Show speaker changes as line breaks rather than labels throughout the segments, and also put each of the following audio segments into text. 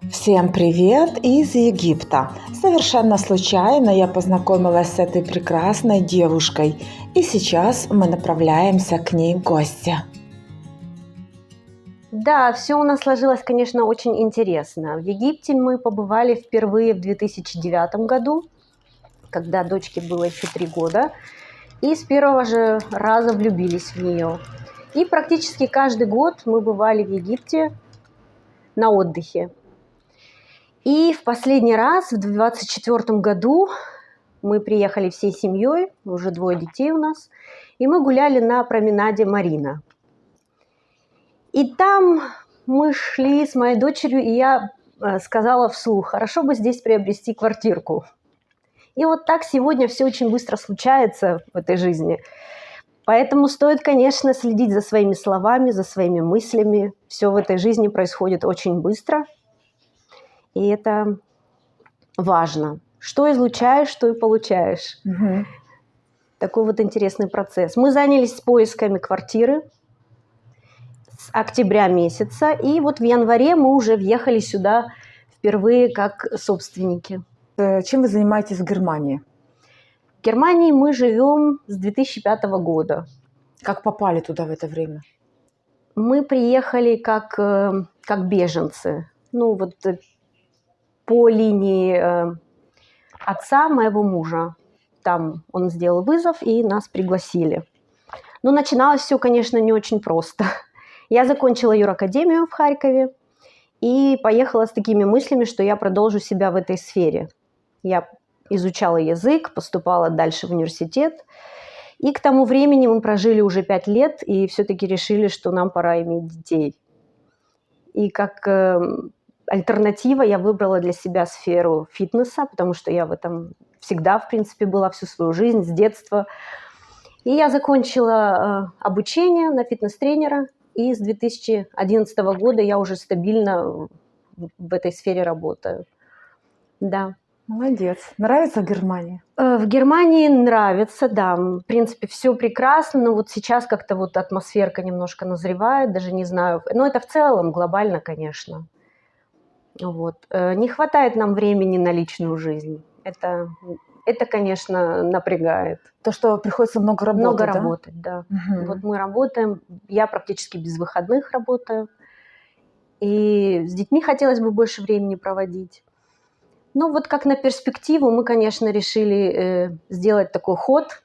Всем привет из Египта! Совершенно случайно я познакомилась с этой прекрасной девушкой, и сейчас мы направляемся к ней в гости.
Да, все у нас сложилось, конечно, очень интересно. В Египте мы побывали впервые в 2009 году, когда дочке было еще 3 года, и с первого же раза влюбились в нее. И практически каждый год мы бывали в Египте на отдыхе. И в последний раз, в 2024 году, мы приехали всей семьей, уже 2 детей у нас, и мы гуляли на променаде Марина. И там мы шли с моей дочерью, и я сказала вслух: хорошо бы здесь приобрести квартирку. И вот так сегодня все очень быстро случается в этой жизни. Поэтому стоит, конечно, следить за своими словами, за своими мыслями. Все в этой жизни происходит очень быстро, и это важно. Что излучаешь, то и получаешь. Такой вот интересный процесс. Мы занялись поисками квартиры с октября месяца, и вот в январе мы уже въехали сюда впервые как собственники.
Чем вы занимаетесь в Германии?
В Германии мы живем с 2005 года.
Как попали туда в это время?
Мы приехали как беженцы. По линии отца моего мужа. Там он сделал вызов, и нас пригласили. Но начиналось все, конечно, не очень просто. Я закончила юракадемию в Харькове и поехала с такими мыслями, что я продолжу себя в этой сфере. Я изучала язык, поступала дальше в университет. И к тому времени мы прожили уже 5 лет и все-таки решили, что нам пора иметь детей. И как альтернатива я выбрала для себя сферу фитнеса, потому что я в этом всегда, в принципе, была всю свою жизнь, с детства. И я закончила обучение на фитнес-тренера, и с 2011 года я уже стабильно в этой сфере работаю. Да.
Молодец. Нравится Германия?
В Германии нравится, да. В принципе, все прекрасно, но вот сейчас как-то вот атмосферка немножко назревает, даже не знаю. Но это в целом глобально, конечно. Вот. Не хватает нам времени на личную жизнь. Это, конечно, напрягает.
То, что приходится много работать,
Много
да?
работать, да. Вот мы работаем, я практически без выходных работаю. И с детьми хотелось бы больше времени проводить. Ну, вот как на перспективу мы, конечно, решили сделать такой ход,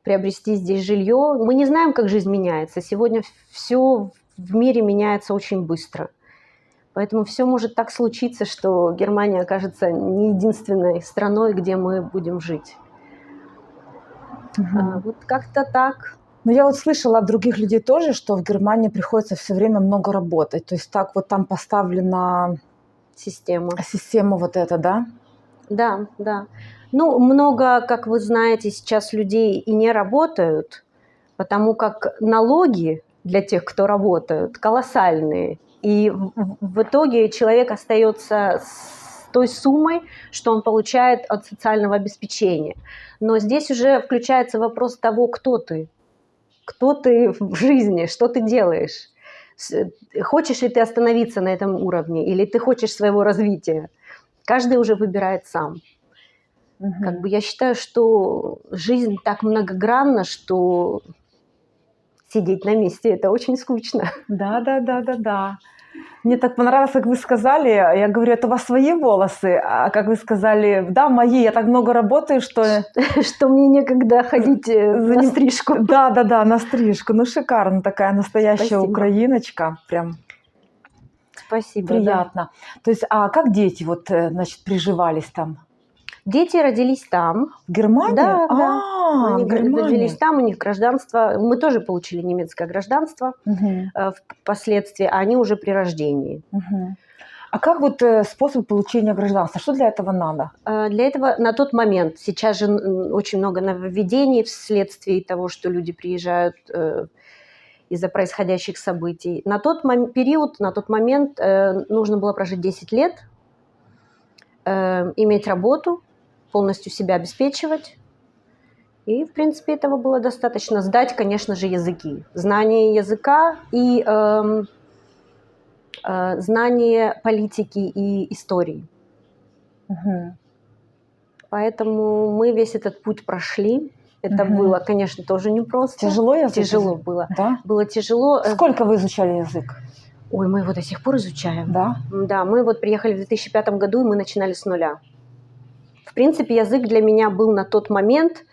приобрести здесь жилье. Мы не знаем, как жизнь меняется. Сегодня все в мире меняется очень быстро. Поэтому все может так случиться, что Германия окажется не единственной страной, где мы будем жить. Вот как-то так.
Но я вот слышала от других людей тоже, что в Германии приходится все время много работать. То есть так вот там поставлена система вот эта, да?
Да, да. Ну, много, как вы знаете, сейчас людей и не работают, потому как налоги для тех, кто работают, колоссальные. И в итоге человек остается с той суммой, что он получает от социального обеспечения. Но здесь уже включается вопрос того, кто ты. Кто ты в жизни, что ты делаешь. Хочешь ли ты остановиться на этом уровне, или ты хочешь своего развития. Каждый уже выбирает сам. Как бы я считаю, что жизнь так многогранна, что сидеть на месте – это очень скучно.
Да. Мне так понравилось, как вы сказали. Я говорю, это у вас свои волосы? А как вы сказали, да, мои. Я так много работаю, что...
Что мне некогда ходить на стрижку.
Да, на стрижку. Ну, шикарно. Такая настоящая
Спасибо.
Украиночка. Прям
Спасибо.
приятно. Да. То есть, а как дети вот, значит, приживались там?
Дети родились там.
В Германии?
Да. Они
в Германии.
родились там, у них гражданство. Мы тоже получили немецкое гражданство впоследствии, а они уже при рождении.
А как вот способ получения гражданства? Что для этого надо?
Для этого на тот момент, сейчас же очень много нововведений вследствие того, что люди приезжают из-за происходящих событий. На тот момент нужно было прожить 10 лет, иметь работу, полностью себя обеспечивать. И, в принципе, этого было достаточно. Сдать, конечно же, языки. Знание языка и знание политики и истории.
Мгм.
Поэтому мы весь этот путь прошли. Это
Мгм.
было, конечно, тоже непросто.
Тяжело язык
Тяжело
изучать?
было.
Да?
Было тяжело.
Сколько вы изучали язык?
Ой, мы его до сих пор изучаем.
Да?
Да, мы вот приехали в 2005 году, и мы начинали с нуля. В принципе, язык для меня был на тот момент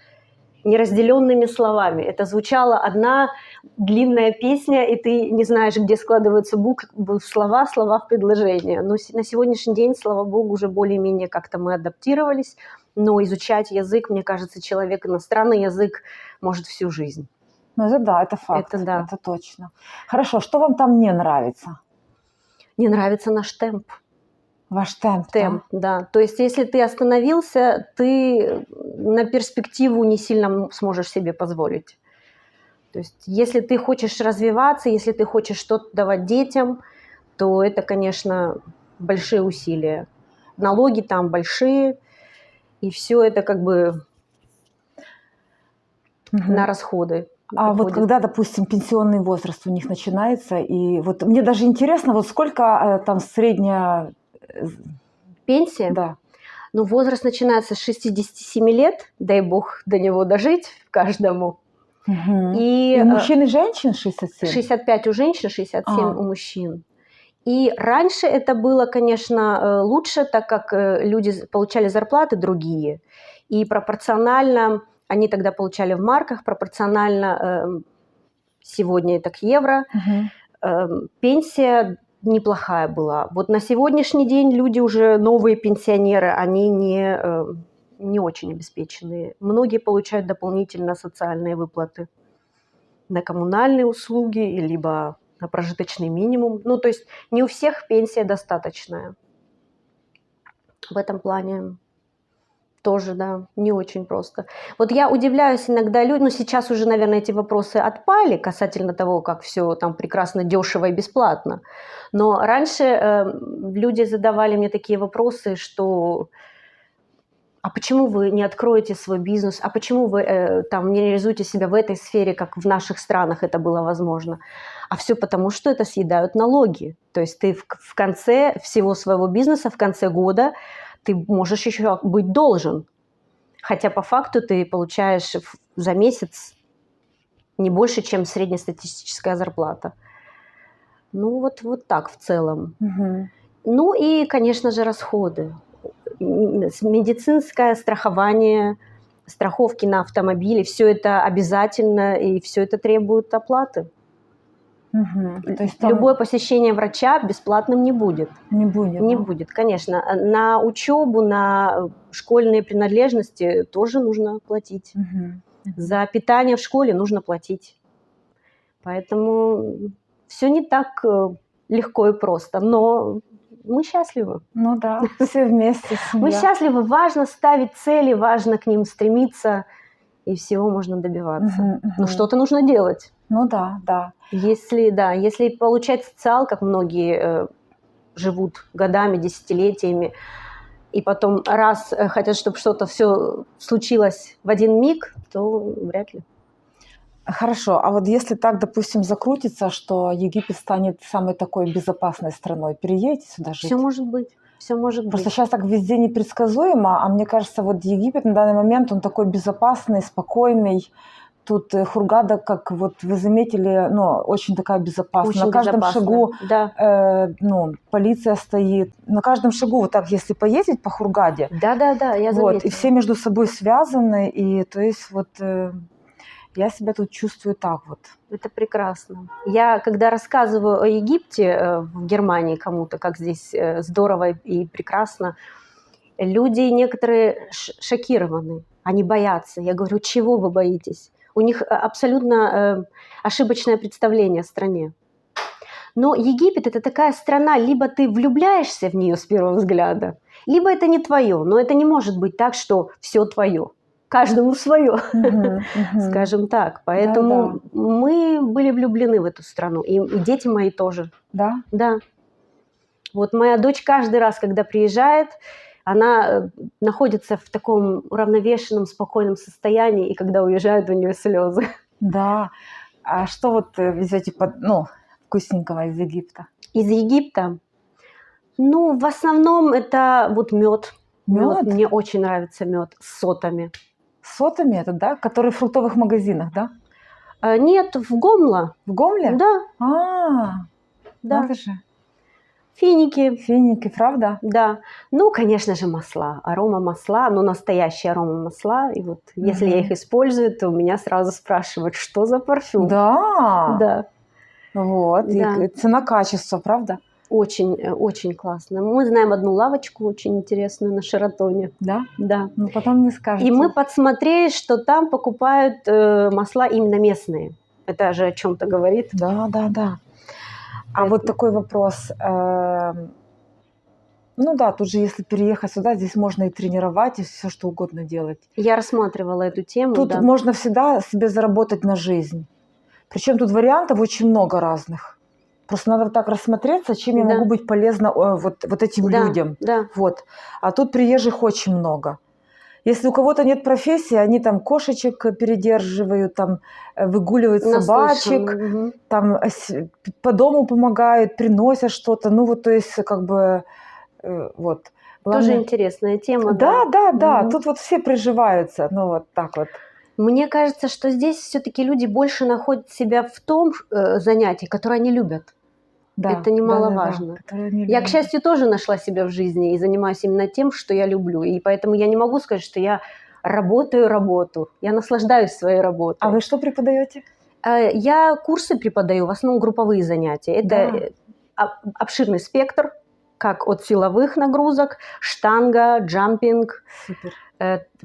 неразделенными словами. Это звучала одна длинная песня, и ты не знаешь, где складываются буквы в слова, слова в предложения. Но на сегодняшний день, слава богу, уже более-менее как-то мы адаптировались. Но изучать язык, мне кажется, человек иностранный язык может всю жизнь.
Ну, это да, это факт.
Это да.
Это точно. Хорошо, что вам там не нравится?
Не нравится наш темп.
Ваш темп,
Темп, да. То есть, если ты остановился, ты на перспективу не сильно сможешь себе позволить. То есть, если ты хочешь развиваться, если ты хочешь что-то давать детям, то это, конечно, большие усилия. Налоги там большие, и все это как бы
Мгм.
на расходы
А вот
уходит.
когда, допустим, пенсионный возраст у них начинается, и вот мне даже интересно, вот сколько там средняя...
Пенсия?
Да.
Ну, возраст начинается с 67 лет, дай бог до него дожить каждому.
Мгм.
И,
И у мужчин и женщин 67?
65 у женщин, 67
А.
у мужчин. И раньше это было, конечно, лучше, так как люди получали зарплаты другие. И пропорционально, они тогда получали в марках, пропорционально сегодня это к евро,
Мгм.
пенсия неплохая была. Вот на сегодняшний день люди уже, новые пенсионеры, они не очень обеспеченные. Многие получают дополнительно социальные выплаты на коммунальные услуги, либо на прожиточный минимум. Ну, то есть не у всех пенсия достаточная. В этом плане тоже, да, не очень просто. Вот я удивляюсь иногда людям, ну, сейчас уже, наверное, эти вопросы отпали касательно того, как все там прекрасно, дешево и бесплатно. Но раньше люди задавали мне такие вопросы, что а почему вы не откроете свой бизнес, а почему вы там не реализуете себя в этой сфере, как в наших странах это было возможно? А все потому, что это съедают налоги. То есть ты в конце всего своего бизнеса, в конце года, ты можешь еще быть должен. Хотя по факту ты получаешь за месяц не больше, чем среднестатистическая зарплата. Ну вот так в целом.
Мгм.
Ну и, конечно же, расходы. Медицинское страхование, страховки на автомобили, все это обязательно, и все это требует оплаты.
Мгм. То есть там
Любое посещение врача бесплатным не будет.
не будет,
Не
да?
будет, конечно. На учебу, на школьные принадлежности тоже нужно платить.
Мгм. Мгм.
За питание в школе нужно платить. Поэтому все не так легко и просто, но мы счастливы.
Ну да, все вместе,
Мы
семья.
счастливы, важно ставить цели, важно к ним стремиться, и всего можно добиваться.
Мгм,
Но
мгм.
что-то нужно делать.
Ну да, да.
Если получать социал, как многие живут годами, десятилетиями, и потом раз хотят, чтобы что-то все случилось в один миг, то вряд ли.
Хорошо, а вот если так, допустим, закрутится, что Египет станет самой такой безопасной страной, переедете сюда жить?
Все может быть. Все может
Просто
быть.
сейчас так везде непредсказуемо, а мне кажется, вот Египет на данный момент, он такой безопасный, спокойный. Тут Хургада, как вот вы заметили, ну, очень такая безопасная.
Очень
На каждом
безопасно.
шагу
Да.
ну, полиция стоит. На каждом шагу, вот так, если поездить по Хургаде,
Да, я
вот,
заметила.
и все между собой связаны, и то есть вот я себя тут чувствую так вот.
Это прекрасно. Я, когда рассказываю о Египте в Германии кому-то, как здесь здорово и прекрасно, люди некоторые шокированы, они боятся. Я говорю, чего вы боитесь? У них абсолютно ошибочное представление о стране. Но Египет – это такая страна, либо ты влюбляешься в нее с первого взгляда, либо это не твое. Но это не может быть так, что все твое. Каждому свое, скажем так. Поэтому мы были влюблены в эту страну, и дети мои тоже.
Да?
Да. Вот моя дочь каждый раз, когда приезжает, она находится в таком уравновешенном, спокойном состоянии, и когда уезжает, у нее слезы.
Да. А что вот везете в вкусненького из Египта?
Из Египта? Ну, в основном это вот мед.
Мед?
Мне очень нравится мед с сотами.
Сотами это, да? Который в фруктовых магазинах, да?
Нет, в Гомло.
В Гомле?
Да,
А,
да.
надо же.
Финики.
Финики, правда?
Да. Ну, конечно же, масла. Арома масла, но настоящие арома масла. И вот если я их использую, то меня сразу спрашивают, что за парфюм.
Да.
Да.
Вот.
Да.
И цена-качество, правда?
Очень, очень классно. Мы знаем одну лавочку очень интересную на Шератоне.
Да?
Да.
Ну, потом не скажете.
И мы подсмотрели, что там покупают масла именно местные. Это же о чем-то говорит.
Да, да, да. А вот такой вопрос. Ну да, тут же, если переехать сюда, здесь можно и тренировать, и все что угодно делать.
Я рассматривала эту тему.
Тут
да.
можно всегда себе заработать на жизнь. Причем тут вариантов очень много разных. Просто надо вот так рассмотреться, чем я
Да.
могу быть полезна вот этим
Да,
людям.
да.
Вот. А тут приезжих очень много. Если у кого-то нет профессии, они там кошечек передерживают, там выгуливают собачек,
Наслышана. Мгм.
там по дому помогают, приносят что-то. Ну вот, то есть, как бы, вот.
Тоже
Главное-
интересная тема.
Да, да, да.
Мгм.
Тут вот все приживаются. Ну вот так вот.
Мне кажется, что здесь все-таки люди больше находят себя в том занятии, которое они любят.
Да,
Это немаловажно.
да, которые они
Я, к
любят.
счастью, тоже нашла себя в жизни и занимаюсь именно тем, что я люблю. И поэтому я не могу сказать, что я работаю работу. Я наслаждаюсь своей работой.
А вы что преподаете?
Я курсы преподаю, в основном групповые занятия. Это обширный спектр, как от силовых нагрузок, штанга, джампинг,
Супер.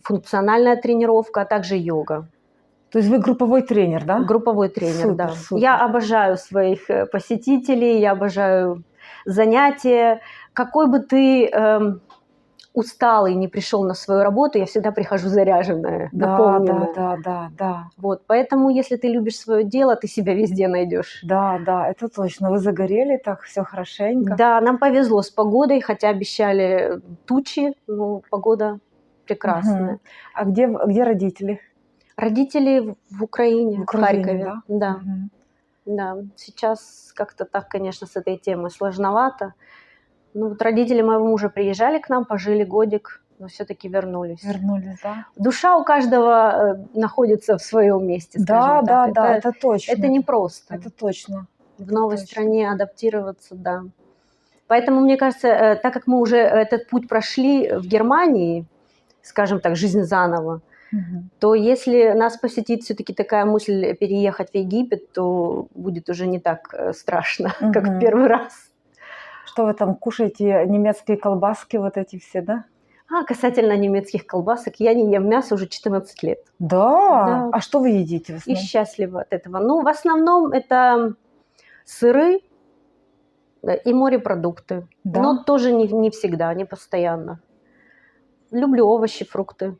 функциональная тренировка, а также йога.
То есть вы групповой тренер, да?
Групповой тренер,
Супер,
да.
супер.
Я обожаю своих посетителей, я обожаю занятия. Какой бы ты усталый не пришел на свою работу, я всегда прихожу заряженная, наполненная.
Да.
Вот, поэтому, если ты любишь свое дело, ты себя везде найдешь.
Да, это точно. Вы загорели так, все хорошенько.
Да, нам повезло с погодой, хотя обещали тучи, но погода прекрасная.
Мгм. А где родители?
Родители в Украине,
В Украине,
Харькове.
да?
Да,
Мгм.
да. Сейчас как-то так, конечно, с этой темой сложновато. Ну, вот родители моего мужа приезжали к нам, пожили годик, но все-таки вернулись.
Вернулись, да?
Душа у каждого находится в своем месте, скажем так.
Да, это точно.
Это непросто.
Это точно.
В новой
точно.
стране адаптироваться, да. Поэтому, мне кажется, так как мы уже этот путь прошли в Германии, скажем так, жизнь заново,
Мгм.
то если нас посетит все-таки такая мысль переехать в Египет, то будет уже не так страшно, как в
Мгм.
первый раз.
Что вы там кушаете? Немецкие колбаски вот эти все, да?
А касательно немецких колбасок, я не ем мясо уже 14 лет.
Да?
Да.
А что вы едите в
И
основном?
счастлива от этого. Ну, в основном это сыры и морепродукты.
Да?
Но тоже не всегда, не постоянно. Люблю овощи, фрукты.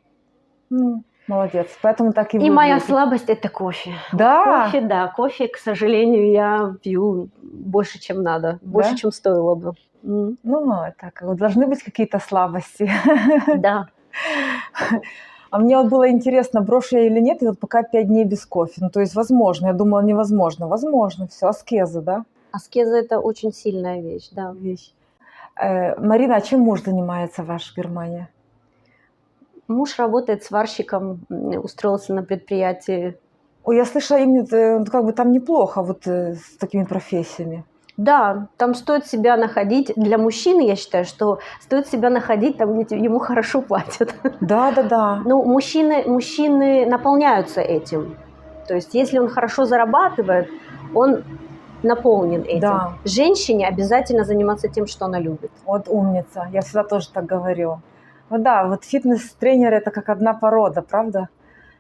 Ну, молодец. Поэтому так и
И моя
выглядите.
слабость – это кофе.
Да?
Кофе, да. Кофе, к сожалению, я пью больше, чем надо. Больше,
Да?
чем стоило бы.
Ну, это как бы должны быть какие-то слабости.
Да.
А мне вот было интересно, брошу я или нет, и вот пока 5 дней без кофе. Ну, то есть возможно. Я думала, невозможно. Возможно. Все, аскеза, да?
Аскеза – это очень сильная вещь, да.
Вещь. Марина, а чем муж занимается ваш в Германии?
Муж работает сварщиком, устроился на предприятии.
Ой, я слышала, именно, как бы там неплохо вот с такими профессиями.
Да, там стоит себя находить. Для мужчины, я считаю, что стоит себя находить там, где ему хорошо платят.
Да.
Ну, мужчины наполняются этим. То есть, если он хорошо зарабатывает, он наполнен этим.
Да.
Женщине обязательно заниматься тем, что она любит.
Вот умница. Я всегда тоже так говорю. Ну да, вот фитнес-тренер – это как одна порода, правда?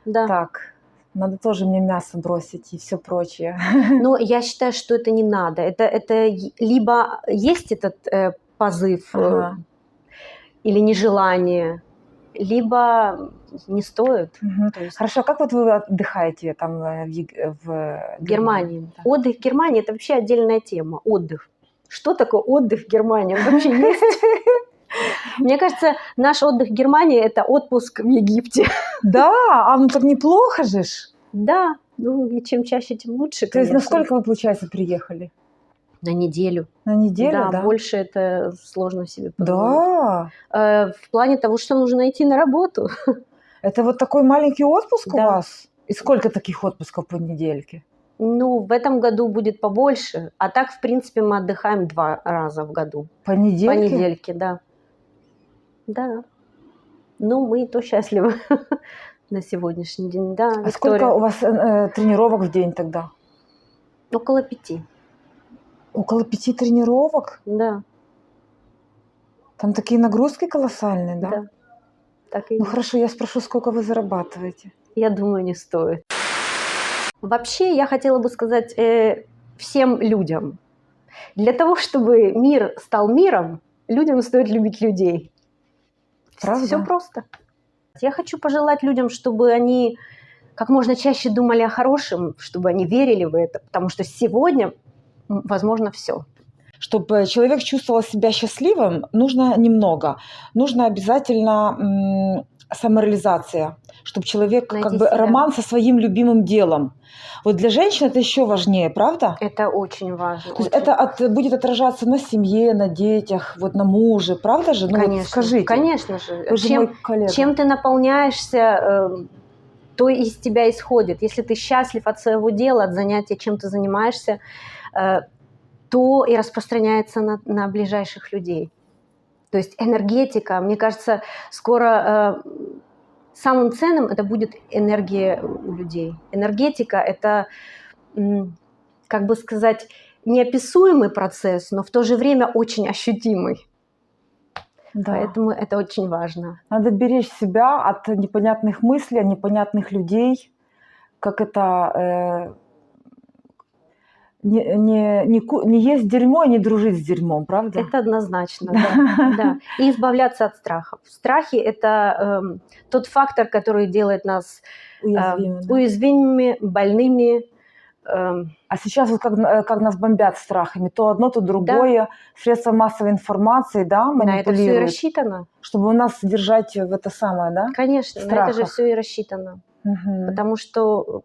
Да.
Так, надо тоже мне мясо бросить и все прочее.
Но я считаю, что это не надо. Это либо есть этот позыв или нежелание, либо не стоит.
Мгм.
То есть
Хорошо, а как вот вы отдыхаете там в
Германии.
Да.
Отдых в Германии – это вообще отдельная тема. Отдых. Что такое отдых в Германии? Он вообще есть? Мне кажется, наш отдых в Германии – это отпуск в Египте.
Да, ну так неплохо же ж.
Да, ну и чем чаще, тем лучше,
То есть
конечно.
насколько вы, получается, приехали?
на неделю.
На неделю, да?
Больше это сложно себе позволить.
Да.
В плане того, что нужно идти на работу.
Это вот такой маленький отпуск у
Да.
вас? И сколько таких отпусков по недельке?
Ну, в этом году будет побольше. А так, в принципе, мы отдыхаем 2 раза в году.
По недельке?
По недельке, да. Да. Ну, мы и то счастливы на сегодняшний день. Да,
А сколько у вас тренировок в день тогда?
Около 5.
Около 5 тренировок?
Да.
Там такие нагрузки колоссальные, да?
Да. Так и
Ну
есть.
хорошо, я спрошу, сколько вы зарабатываете?
Я думаю, не стоит. Вообще, я хотела бы сказать всем людям. Для того, чтобы мир стал миром, людям стоит любить людей.
Правда?
Все просто. Я хочу пожелать людям, чтобы они как можно чаще думали о хорошем, чтобы они верили в это, потому что сегодня возможно все.
Чтобы человек чувствовал себя счастливым, нужно немного. Нужно обязательно самореализация, чтобы человек
Найти
как бы
себя.
роман со своим любимым делом. Вот для женщин это еще важнее, правда?
Это очень важно.
То есть
очень.
это будет отражаться на семье, на детях, вот на муже, правда же? Ну
Конечно,
вот скажите.
конечно же.
Вы же мой коллега.
Чем ты наполняешься, то из тебя исходит. Если ты счастлив от своего дела, от занятия, чем ты занимаешься, то и распространяется на ближайших людей. То есть энергетика, мне кажется, скоро самым ценным это будет энергия у людей. Энергетика – это, как бы сказать, неописуемый процесс, но в то же время очень ощутимый.
Да.
Поэтому это очень важно.
Надо беречь себя от непонятных мыслей, непонятных людей, как это не есть дерьмо и не дружить с дерьмом, правда?
Это однозначно, да. И избавляться от страхов. Страхи – это тот фактор, который делает нас уязвимыми, больными.
А сейчас вот как нас бомбят страхами, то одно, то другое, да. Средства массовой информации, да, манипулируют.
На это все и рассчитано.
Чтобы нас держать в это самое, да?
Конечно,
страхах.
на это же все и рассчитано. Потому что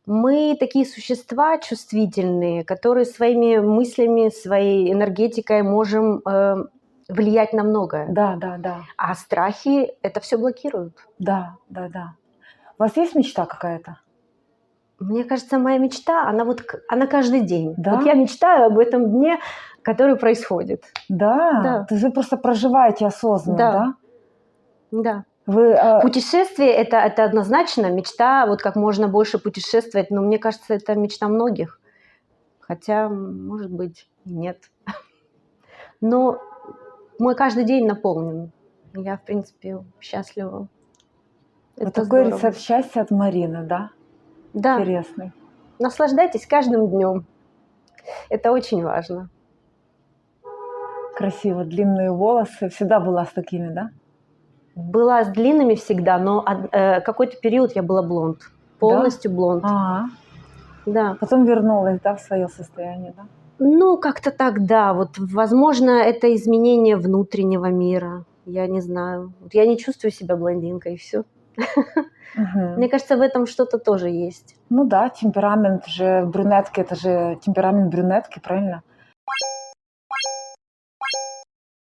мы такие существа чувствительные, которые своими мыслями, своей энергетикой можем влиять на многое.
Да.
А страхи это все блокируют.
Да. У вас есть мечта какая-то?
Мне кажется, моя мечта, она каждый день.
Да?
Вот я мечтаю об этом дне, который происходит.
Да. То есть вы просто проживаете осознанно,
да?
Да.
Путешествие это однозначно мечта, вот как можно больше путешествовать, но мне кажется, это мечта многих. Хотя, может быть, и нет. Но мой каждый день наполнен. Я, в принципе, счастлива.
Вот такой рецепт счастья от Марины, да?
Да.
Интересный.
Наслаждайтесь каждым днем. Это очень важно.
Красиво, длинные волосы. Всегда была с такими, да?
Была с длинными всегда, но какой-то период я была блонд. Полностью блонд. Да.
Потом вернулась, да, в свое состояние, да?
Ну, как-то так, да. Вот, возможно, это изменение внутреннего мира. Я не знаю. Вот я не чувствую себя блондинкой, и все. Мне кажется, в этом что-то тоже есть.
Ну да, темперамент же брюнетки, это же темперамент брюнетки, правильно?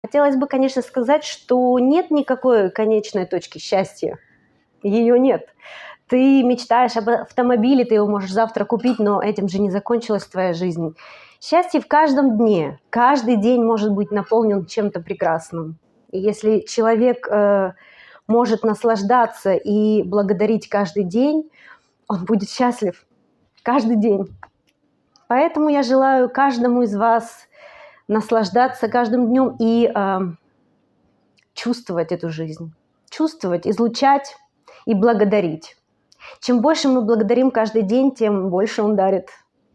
Хотелось бы, конечно, сказать, что нет никакой конечной точки счастья. Ее нет. Ты мечтаешь об автомобиле, ты его можешь завтра купить, но этим же не закончилась твоя жизнь. Счастье в каждом дне. Каждый день может быть наполнен чем-то прекрасным. И если человек может наслаждаться и благодарить каждый день, он будет счастлив каждый день. Поэтому я желаю каждому из вас наслаждаться каждым днем и чувствовать эту жизнь. Чувствовать, излучать и благодарить. Чем больше мы благодарим каждый день, тем больше он дарит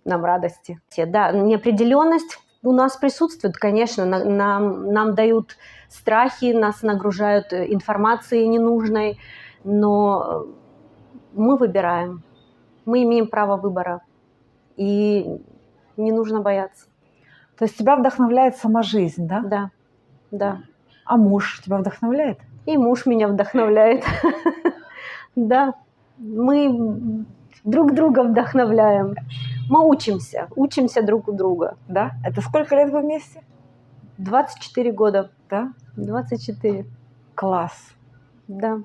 нам радости. Да, неопределенность у нас присутствует, конечно, нам дают страхи, нас нагружают информацией ненужной, но мы выбираем, мы имеем право выбора, и не нужно бояться.
То есть тебя вдохновляет сама жизнь, да?
Да.
А муж тебя вдохновляет?
И муж меня вдохновляет. Да, мы друг друга вдохновляем. Мы учимся друг у друга.
Да? Это сколько лет вы вместе?
24 года.
Да?
24,
Класс.
да.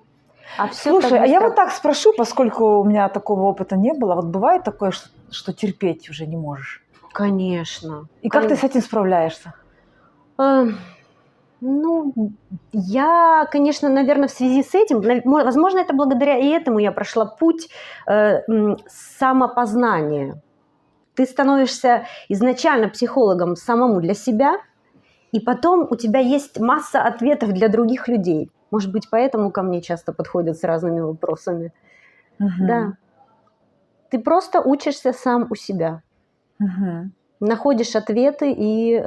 А все
Слушай, а я вот так спрошу, поскольку у меня такого опыта не было. Вот бывает такое, что терпеть уже не можешь?
Конечно.
И как ты с этим справляешься?
Ну, я, конечно, наверное, в связи с этим, возможно, это благодаря и этому я прошла путь самопознания. Ты становишься изначально психологом самому для себя, и потом у тебя есть масса ответов для других людей. Может быть, поэтому ко мне часто подходят с разными вопросами. Да. Ты просто учишься сам у себя. Находишь ответы и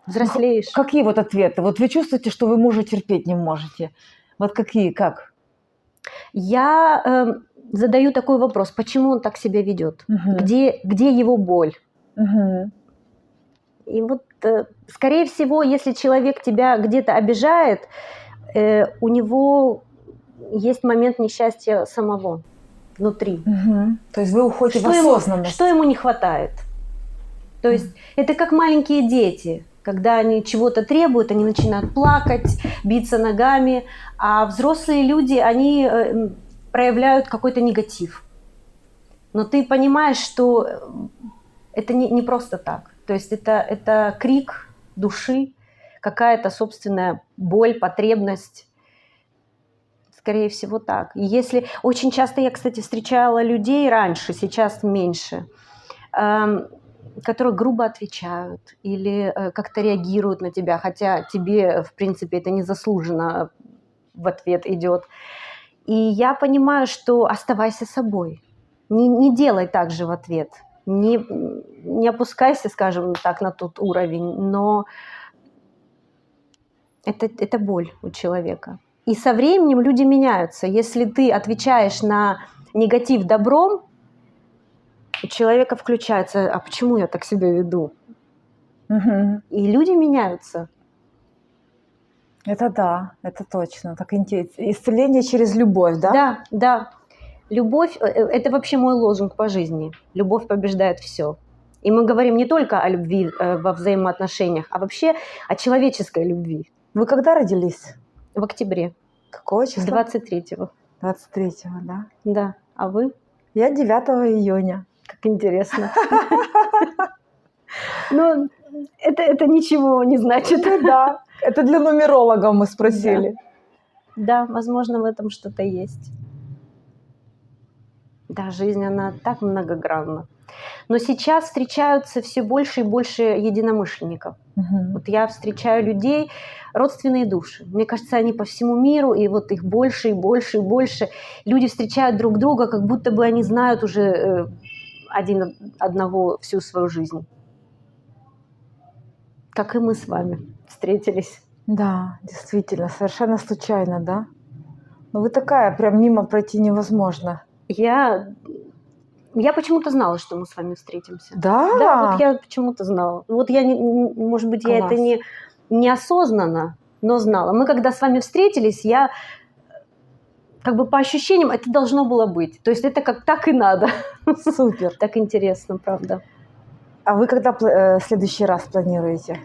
взрослеешь.
Какие вот ответы? Вот вы чувствуете, что вы мужа терпеть не можете. Вот какие, как?
Я задаю такой вопрос, почему он так себя ведет? Где его боль? И вот, скорее всего, если человек тебя где-то обижает, у него есть момент несчастья самого внутри.
То есть вы уходите в осознанность.
Что ему не хватает? То есть это как маленькие дети. Когда они чего-то требуют, они начинают плакать, биться ногами, а взрослые люди, они проявляют какой-то негатив. Но ты понимаешь, что это не просто так. То есть это крик души, какая-то собственная боль, потребность. Скорее всего, так. И если очень часто я, кстати, встречала людей раньше, сейчас меньше, которые грубо отвечают или как-то реагируют на тебя, хотя тебе, в принципе, это незаслуженно в ответ идет. И я понимаю, что оставайся собой. Не делай так же в ответ. Не опускайся, скажем так, на тот уровень, но это боль у человека. И со временем люди меняются. Если ты отвечаешь на негатив добром, у человека включается, а почему я так себя веду? И люди меняются.
Это да, это точно. Так интересно. Исцеление через любовь, да?
Да, да. Любовь – это вообще мой лозунг по жизни. Любовь побеждает все. И мы говорим не только о любви во взаимоотношениях, а вообще о человеческой любви.
Вы когда родились?
В октябре.
Какого числа?
23-го.
23-го, да?
Да. А вы?
Я 9 июня.
Как интересно. Но это ничего не значит.
Да, это для нумерологов мы спросили.
Да, возможно, в этом что-то есть. Да, жизнь, она так многогранна. Но сейчас встречаются все больше и больше единомышленников. Вот я встречаю людей, родственные души. Мне кажется, они по всему миру, и вот их больше и больше и больше. Люди встречают друг друга, как будто бы они знают уже один одного всю свою жизнь. Как и мы с вами встретились.
Да, действительно, совершенно случайно, да? Но вы такая, прям мимо пройти невозможно.
Я почему-то знала, что мы с вами встретимся.
Да?
Да, вот я почему-то знала. Вот я, может быть, я это неосознанно, но знала. Мы когда с вами встретились, я как бы по ощущениям это должно было быть. То есть это как так и надо.
Супер.
Так интересно, правда.
А вы когда в следующий раз планируете?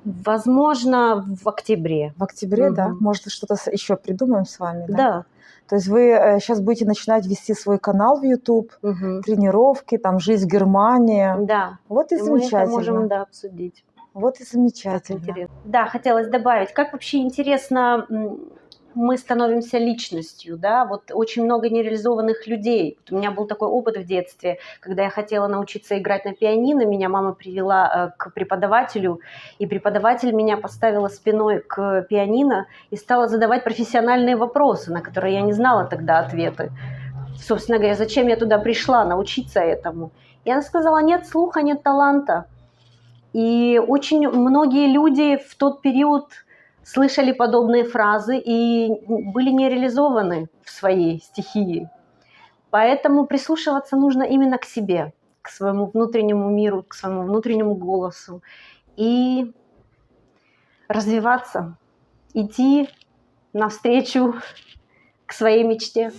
Возможно, в октябре.
В октябре, да? Может, что-то еще придумаем с вами, да?
Да.
То есть вы сейчас будете начинать вести свой канал в YouTube, тренировки, там, жизнь в Германии.
Да.
Вот и замечательно.
Мы это можем, да, обсудить.
Вот и замечательно.
Да, хотелось добавить, как вообще интересно мы становимся личностью, да, вот очень много нереализованных людей. Вот у меня был такой опыт в детстве, когда я хотела научиться играть на пианино, меня мама привела к преподавателю, и преподаватель меня поставила спиной к пианино и стала задавать профессиональные вопросы, на которые я не знала тогда ответы. Собственно говоря, зачем я туда пришла, научиться этому? И она сказала, нет слуха, нет таланта. И очень многие люди в тот период слышали подобные фразы и были не реализованы в своей стихии. Поэтому прислушиваться нужно именно к себе, к своему внутреннему миру, к своему внутреннему голосу. И развиваться, идти навстречу к своей мечте.